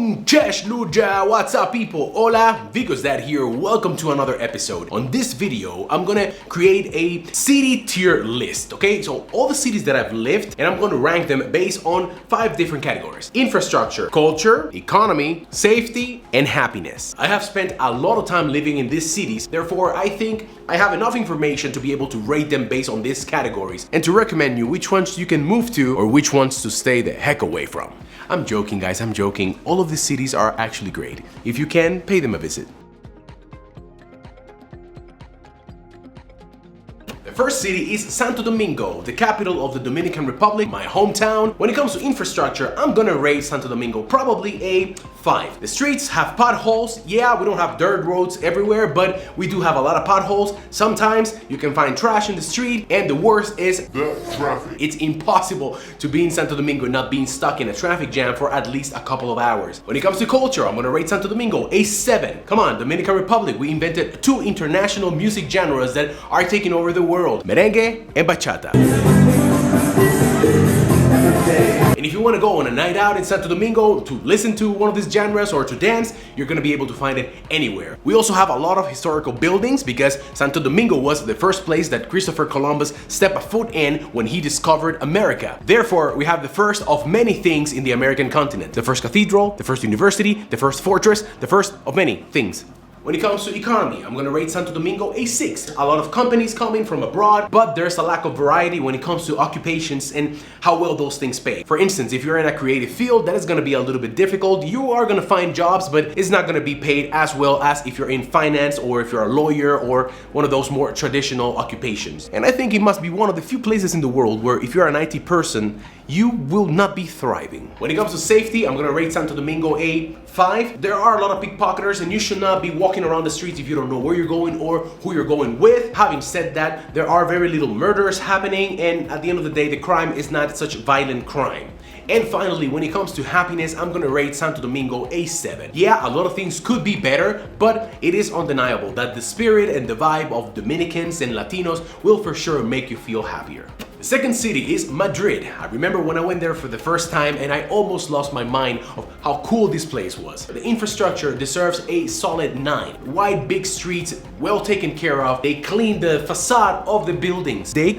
Cześć ludzie, what's up people? Hola, VIGO'S Dad here, welcome to another episode. On this video, I'm gonna create a city tier list, okay? So all the cities that I've lived, and I'm gonna rank them based on 5 different categories. Infrastructure, culture, economy, safety, and happiness. I have spent a lot of time living in these cities, therefore I think I have enough information to be able to rate them based on these categories and to recommend you which ones you can move to or which ones to stay the heck away from. I'm joking guys, I'm joking. All of these cities are actually great. If you can, pay them a visit. The first city is Santo Domingo, the capital of the Dominican Republic, my hometown. When it comes to infrastructure, I'm gonna rate Santo Domingo probably a 5. The streets have potholes. Yeah, we don't have dirt roads everywhere, but we do have a lot of potholes. Sometimes you can find trash in the street, and the worst is the traffic. It's impossible to be in Santo Domingo and not being stuck in a traffic jam for at least a couple of hours. When it comes to culture, I'm gonna rate Santo Domingo a 7. Come on, Dominican Republic, we invented 2 international music genres that are taking over the world. Merengue and bachata. And if you want to go on a night out in Santo Domingo to listen to one of these genres or to dance, you're going to be able to find it anywhere. We also have a lot of historical buildings because Santo Domingo was the first place that Christopher Columbus stepped a foot in when he discovered America. Therefore, we have the first of many things in the American continent. The first cathedral, the first university, the first fortress, the first of many things. When it comes to economy, I'm gonna rate Santo Domingo a 6. A lot of companies coming from abroad, but there's a lack of variety when it comes to occupations and how well those things pay. For instance, if you're in a creative field, that is gonna be a little bit difficult. You are gonna find jobs, but it's not gonna be paid as well as if you're in finance or if you're a lawyer or one of those more traditional occupations. And I think it must be one of the few places in the world where if you're an IT person, you will not be thriving. When it comes to safety, I'm gonna rate Santo Domingo a 5. There are a lot of pickpocketers and you should not be walking around the streets if you don't know where you're going or who you're going with. Having said that, there are very little murders happening, and at the end of the day, the crime is not such violent crime. And finally, when it comes to happiness, I'm gonna rate Santo Domingo a 7. Yeah, a lot of things could be better, but it is undeniable that the spirit and the vibe of Dominicans and Latinos will for sure make you feel happier. The second city is Madrid. I remember when I went there for the first time and I almost lost my mind of how cool this place was. The infrastructure deserves a solid 9. Wide, big streets, well taken care of. They cleaned the facade of the buildings. The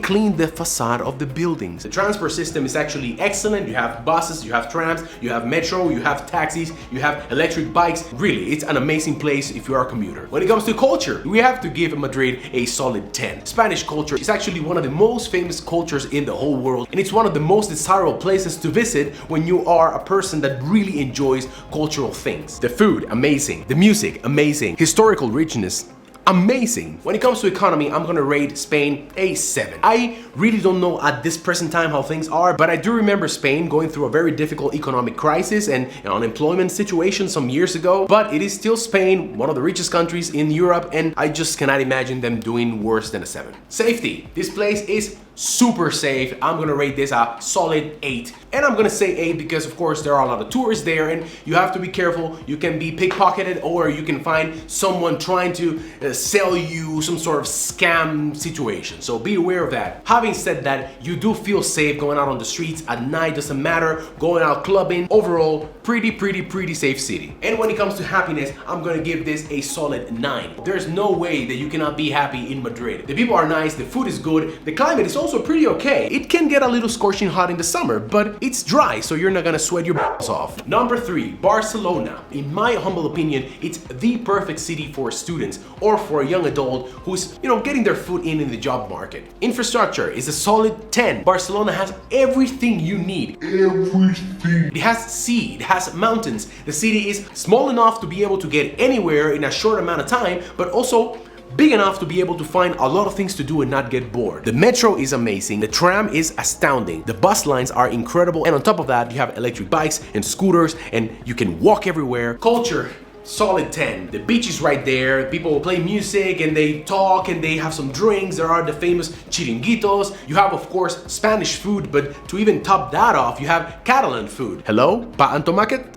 transport system is actually excellent. You have buses, you have trams, you have metro, you have taxis, you have electric bikes. Really, it's an amazing place if you are a commuter. When it comes to culture, we have to give Madrid a solid 10. Spanish culture is actually one of the most famous cultures in the whole world, and it's one of the most desirable places to visit when you are a person that really enjoys cultural things. The food, amazing. The music, amazing. Historical richness, amazing. When it comes to economy, I'm gonna rate Spain a 7. I really don't know at this present time how things are, but I do remember Spain going through a very difficult economic crisis and an unemployment situation some years ago, but it is still Spain, one of the richest countries in Europe, and I just cannot imagine them doing worse than a 7. Safety. This place is super safe. I'm gonna rate this a solid 8. And I'm gonna say 8 because of course there are a lot of tourists there and you have to be careful. You can be pickpocketed or you can find someone trying to sell you some sort of scam situation. So be aware of that. Having said that, you do feel safe going out on the streets at night, doesn't matter, going out clubbing. Overall, pretty safe city. And when it comes to happiness, I'm gonna give this a solid 9. There's no way that you cannot be happy in Madrid. The people are nice, the food is good, the climate is also pretty okay. It can get a little scorching hot in the summer, but it's dry, so you're not gonna sweat your balls off. Number 3, Barcelona. In my humble opinion, it's the perfect city for students or for a young adult who's, getting their foot in the job market. Infrastructure is a solid 10. Barcelona has everything you need. Everything. It has sea, it has mountains. The city is small enough to be able to get anywhere in a short amount of time, but also big enough to be able to find a lot of things to do and not get bored. The metro is amazing, the tram is astounding, the bus lines are incredible, and on top of that you have electric bikes and scooters and you can walk everywhere. Culture, solid 10. The beach is right there, people play music and they talk and they have some drinks. There are the famous chiringuitos. You have of course Spanish food, but to even top that off you have Catalan food. Hello? Pa and tomate?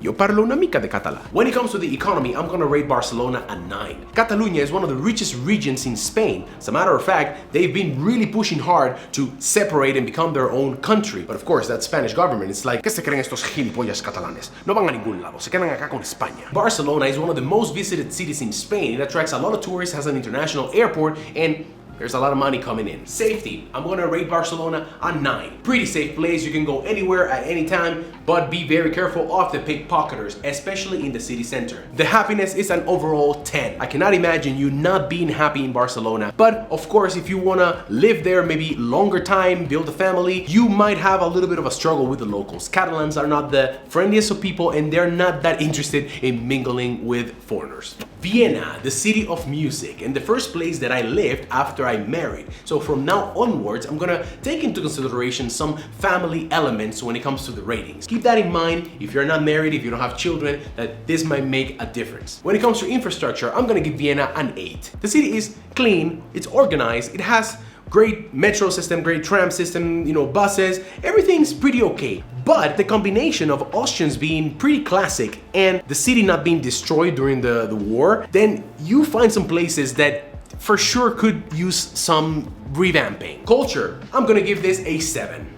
Yo parlo una mica de català. When it comes to the economy, I'm gonna rate Barcelona a 9. Catalunya is one of the richest regions in Spain. As a matter of fact, they've been really pushing hard to separate and become their own country. But of course, that Spanish government is like, ¿qué se creen estos gilipollas catalanes? No van a ningún lado, se quedan acá con España. Barcelona is one of the most visited cities in Spain. It attracts a lot of tourists, has an international airport, and there's a lot of money coming in. Safety, I'm gonna rate Barcelona a 9. Pretty safe place, you can go anywhere at any time, but be very careful of the pickpocketers, especially in the city center. The happiness is an overall 10. I cannot imagine you not being happy in Barcelona, but of course, if you wanna live there maybe longer time, build a family, you might have a little bit of a struggle with the locals. Catalans are not the friendliest of people and they're not that interested in mingling with foreigners. Vienna, the city of music, and the first place that I lived after I married. So from now onwards, I'm gonna take into consideration some family elements when it comes to the ratings. Keep that in mind if you're not married, if you don't have children, that this might make a difference. When it comes to infrastructure, I'm gonna give Vienna an 8. The city is clean, it's organized, it has great metro system, great tram system, buses, everything's pretty okay. But the combination of Austrians being pretty classic and the city not being destroyed during the war, then you find some places that for sure could use some revamping. Culture, I'm gonna give this a 7.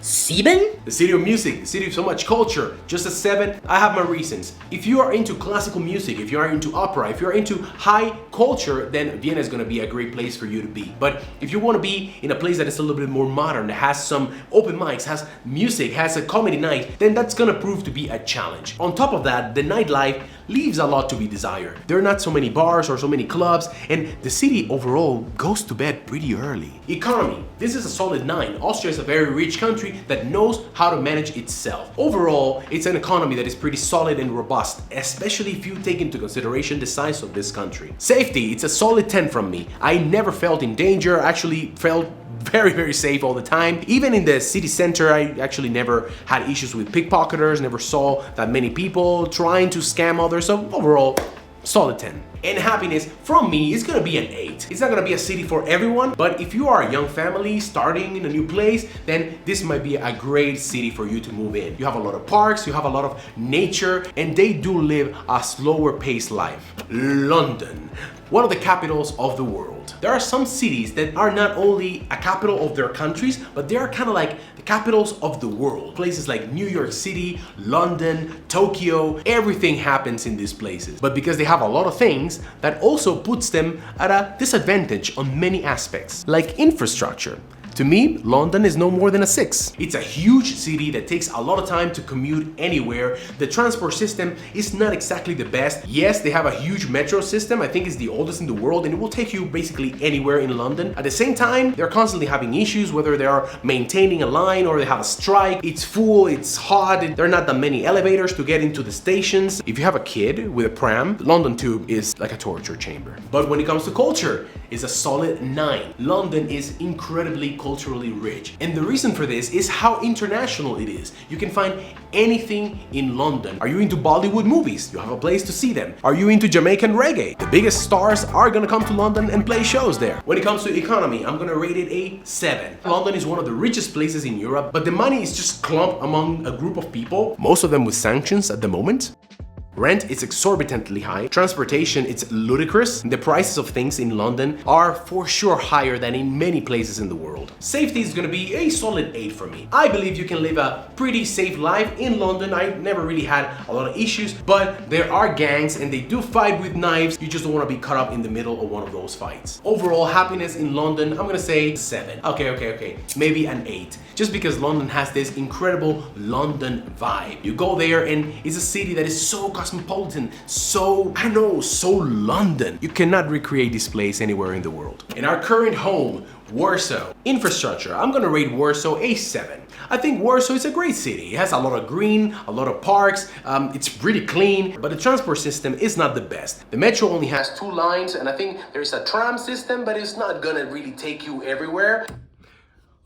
7? The city of music, the city of so much culture, just a 7. I have my reasons. If you are into classical music, if you are into opera, if you're into high culture, then Vienna is gonna be a great place for you to be. But if you wanna be in a place that is a little bit more modern, that has some open mics, has music, has a comedy night, then that's gonna prove to be a challenge. On top of that, the nightlife leaves a lot to be desired. There are not so many bars or so many clubs, and the city overall goes to bed pretty early. Economy, this is a solid 9. Austria is a very rich country that knows how to manage itself. Overall, it's an economy that is pretty solid and robust, especially if you take into consideration the size of this country. Safety, it's a solid 10 from me. I never felt in danger, actually felt very safe all the time. Even in the city center, I actually never had issues with pickpocketers, never saw that many people trying to scam others, so overall, solid 10. And happiness from me is gonna be an 8. It's not gonna be a city for everyone, but if you are a young family starting in a new place, then this might be a great city for you to move in. You have a lot of parks, you have a lot of nature, and they do live a slower paced life. London, one of the capitals of the world. There are some cities that are not only a capital of their countries, but they are kind of like the capitals of the world. Places like New York City, London, Tokyo, everything happens in these places. But because they have a lot of things, that also puts them at a disadvantage on many aspects, like infrastructure. To me, London is no more than a 6. It's a huge city that takes a lot of time to commute anywhere. The transport system is not exactly the best. Yes, they have a huge metro system. I think it's the oldest in the world and it will take you basically anywhere in London. At the same time, they're constantly having issues, whether they are maintaining a line or they have a strike. It's full, it's hot, there are not that many elevators to get into the stations. If you have a kid with a pram, London Tube is like a torture chamber. But when it comes to culture, it's a solid 9. London is incredibly culturally rich. And the reason for this is how international it is. You can find anything in London. Are you into Bollywood movies? You have a place to see them. Are you into Jamaican reggae? The biggest stars are gonna come to London and play shows there. When it comes to economy, I'm gonna rate it a 7. London is one of the richest places in Europe, but the money is just clumped among a group of people, most of them with sanctions at the moment. Rent is exorbitantly high. Transportation, it's ludicrous. The prices of things in London are for sure higher than in many places in the world. Safety is gonna be a solid 8 for me. I believe you can live a pretty safe life in London. I never really had a lot of issues, but there are gangs and they do fight with knives. You just don't wanna be caught up in the middle of one of those fights. Overall happiness in London, I'm gonna say 7. Okay. Maybe an 8. Just because London has this incredible London vibe. You go there and it's a city that is so cosmopolitan, so London. You cannot recreate this place anywhere in the world. In our current home, Warsaw. Infrastructure, I'm gonna rate Warsaw a 7. I think Warsaw is a great city. It has a lot of green, a lot of parks, it's pretty clean, but the transport system is not the best. The metro only has 2 lines and I think there's a tram system, but it's not gonna really take you everywhere.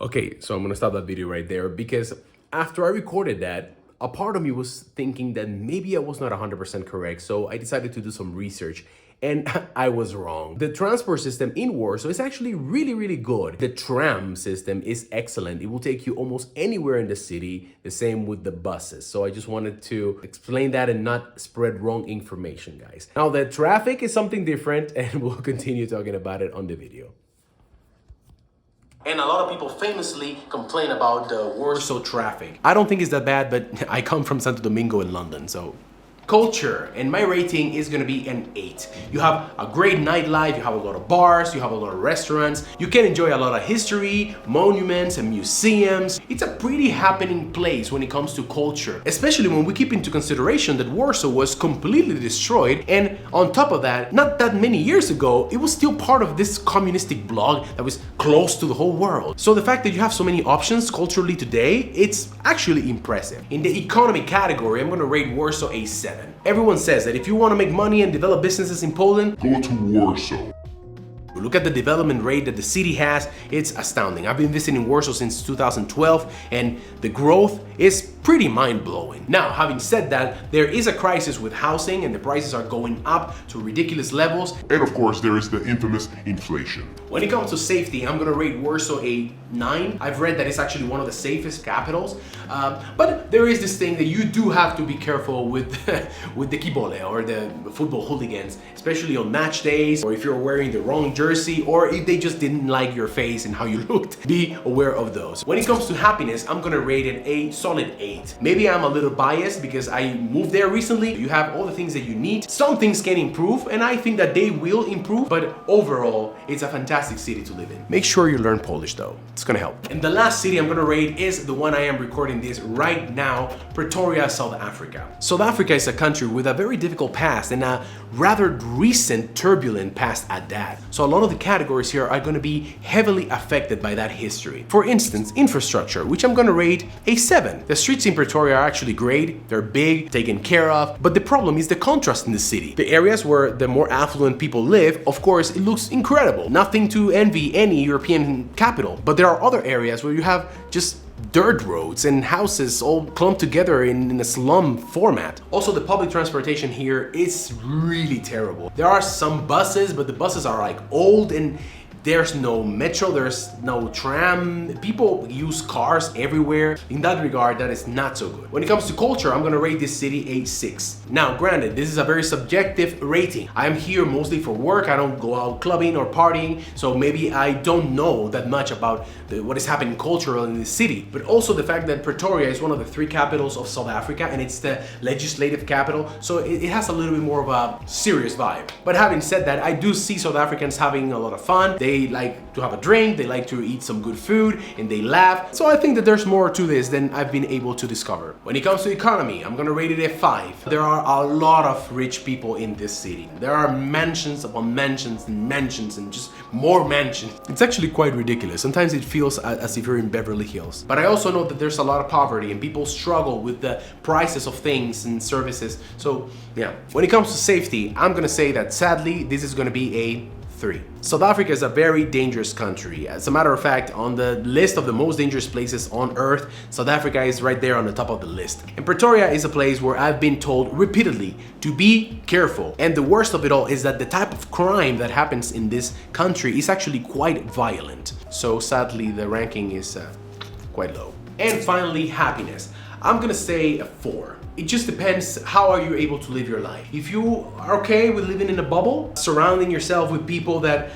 Okay, so I'm gonna stop that video right there because after I recorded that, a part of me was thinking that maybe I was not 100% correct, so I decided to do some research. And I was wrong. The transport system in Warsaw is actually really good. The tram system is excellent. It will take you almost anywhere in the city. The same with the buses. So I just wanted to explain that and not spread wrong information, guys. Now the traffic is something different, and we'll continue talking about it on the video. And a lot of people famously complain about the Warsaw traffic. I don't think it's that bad, but I come from Santo Domingo in London, so. Culture, and my rating is gonna be an 8. You have a great nightlife, you have a lot of bars, you have a lot of restaurants, you can enjoy a lot of history, monuments, and museums. It's a pretty happening place when it comes to culture, especially when we keep into consideration that Warsaw was completely destroyed, and on top of that, not that many years ago, it was still part of this communistic bloc that was close to the whole world. So the fact that you have so many options culturally today, it's actually impressive. In the economy category, I'm gonna rate Warsaw a 7. Everyone says that if you want to make money and develop businesses in Poland, go to Warsaw. look at the development rate that the city has. It's astounding. I've been visiting Warsaw since 2012, and the growth is pretty mind-blowing. Now, having said that, there is a crisis with housing, and the prices are going up to ridiculous levels. And of course, there is the infamous inflation. When it comes to safety, I'm gonna rate Warsaw a 9. I've read that it's actually one of the safest capitals, but there is this thing that you do have to be careful with with the kibole, or the football hooligans, especially on match days, or if you're wearing the wrong jersey, or if they just didn't like your face and how you looked. Be aware of those. When it comes to happiness, I'm gonna rate it a solid 8. Maybe I'm a little biased because I moved there recently. You have all the things that you need. Some things can improve, and I think that they will improve, but overall, it's a fantastic city to live in. Make sure you learn Polish though. It's gonna help. And the last city I'm gonna rate is the one I am recording this right now, Pretoria, South Africa. South Africa is a country with a very difficult past and a rather recent turbulent past at that. So a lot of the categories here are gonna be heavily affected by that history. For instance, infrastructure, which I'm gonna rate a 7. The streets in Pretoria are actually great, they're big, taken care of, but the problem is the contrast in the city. The areas where the more affluent people live, of course, it looks incredible. Nothing to envy any European capital. But there are other areas where you have just dirt roads and houses all clumped together in a slum format. Also, the public transportation here is really terrible. There are some buses, but the buses are like old, and there's no metro, there's no tram. People use cars everywhere. In that regard, that is not so good. When it comes to culture, I'm gonna rate this city a 6. Now, granted, this is a very subjective rating. I'm here mostly for work. I don't go out clubbing or partying, so maybe I don't know that much about what is happening culturally in the city. But also the fact that Pretoria is one of the 3 capitals of South Africa, and it's the legislative capital, so it has a little bit more of a serious vibe. But having said that, I do see South Africans having a lot of fun. They like to have a drink, they like to eat some good food, and they laugh. So I think that there's more to this than I've been able to discover. When it comes to economy, I'm gonna rate it a 5. There are a lot of rich people in this city. There are mansions upon mansions and just more mansions. It's actually quite ridiculous. Sometimes it feels as if you're in Beverly Hills. But I also know that there's a lot of poverty and people struggle with the prices of things and services. So yeah, when it comes to safety, I'm gonna say that sadly, this is gonna be a 3. South Africa is a very dangerous country. As a matter of fact, on the list of the most dangerous places on earth, South Africa is right there on the top of the list. And Pretoria is a place where I've been told repeatedly to be careful. And the worst of it all is that the type of crime that happens in this country is actually quite violent. So sadly, the ranking is quite low. And finally, happiness. I'm gonna say a 4. It just depends how are you able to live your life. If you are okay with living in a bubble, surrounding yourself with people that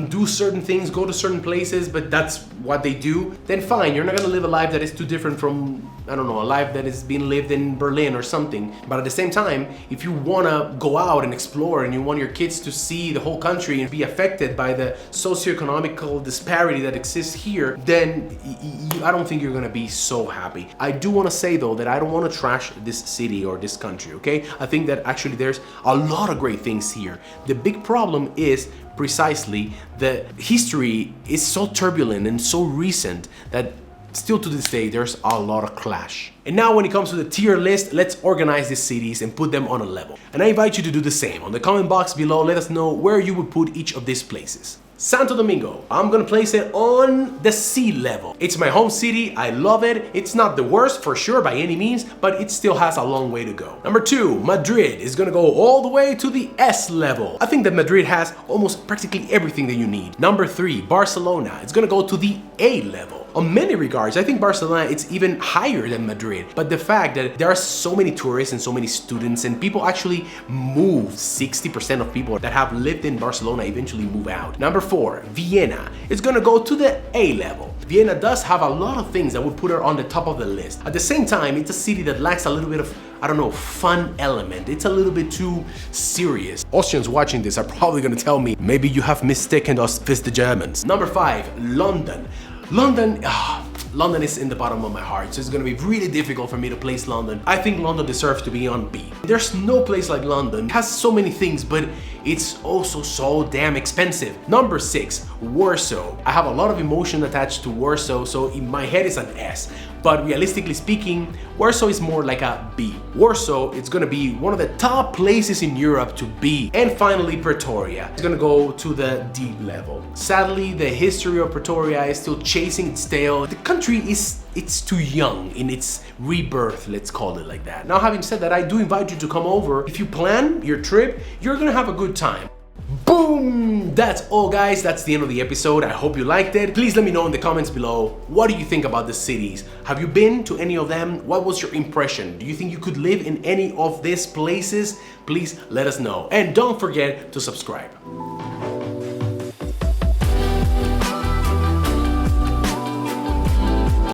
do certain things, go to certain places, but that's what they do, then fine, you're not gonna live a life that is too different from, I don't know, a life that is being lived in Berlin or something. But at the same time, if you wanna go out and explore and you want your kids to see the whole country and be affected by the socioeconomical disparity that exists here, then I don't think you're gonna be so happy. I do wanna say though that I don't wanna trash this city or this country, okay? I think that actually there's a lot of great things here. The big problem is precisely the history is so turbulent and so recent that still to this day there's a lot of clash. And now when it comes to the tier list, let's organize these cities and put them on a level. And I invite you to do the same. On the comment box below, let us know where you would put each of these places. Santo Domingo, I'm gonna place it on the sea level. It's my home city, I love it. It's not the worst for sure by any means, but it still has a long way to go. Number 2, Madrid is gonna go all the way to the S level. I think that Madrid has almost practically everything that you need. Number 3, Barcelona, it's gonna go to the A level. On many regards, I think Barcelona it's even higher than Madrid, but the fact that there are so many tourists and so many students and people actually move, 60% of people that have lived in Barcelona eventually move out. Number 4, Vienna, it's gonna go to the A level. Vienna does have a lot of things that would put her on the top of the list. At the same time, it's a city that lacks a little bit of, I don't know, fun element. It's a little bit too serious. Austrians watching this are probably gonna tell me, maybe you have mistaken us with the Germans. Number 5, London. London is in the bottom of my heart, so it's gonna be really difficult for me to place London. I think London deserves to be on B. There's no place like London. It has so many things, but it's also so damn expensive. Number 6, Warsaw. I have a lot of emotion attached to Warsaw, so in my head it's an S. But realistically speaking, Warsaw is more like a B. Warsaw, it's gonna be one of the top places in Europe to be. And finally, Pretoria. It's gonna go to the D level. Sadly, the history of Pretoria is still chasing its tail. The country it's too young in its rebirth, let's call it like that. Now, having said that, I do invite you to come over. If you plan your trip, you're gonna have a good time. Boom! That's all, guys. That's the end of the episode. I hope you liked it. Please let me know in the comments below, what do you think about the cities? Have you been to any of them? What was your impression? Do you think you could live in any of these places? Please let us know. And don't forget to subscribe.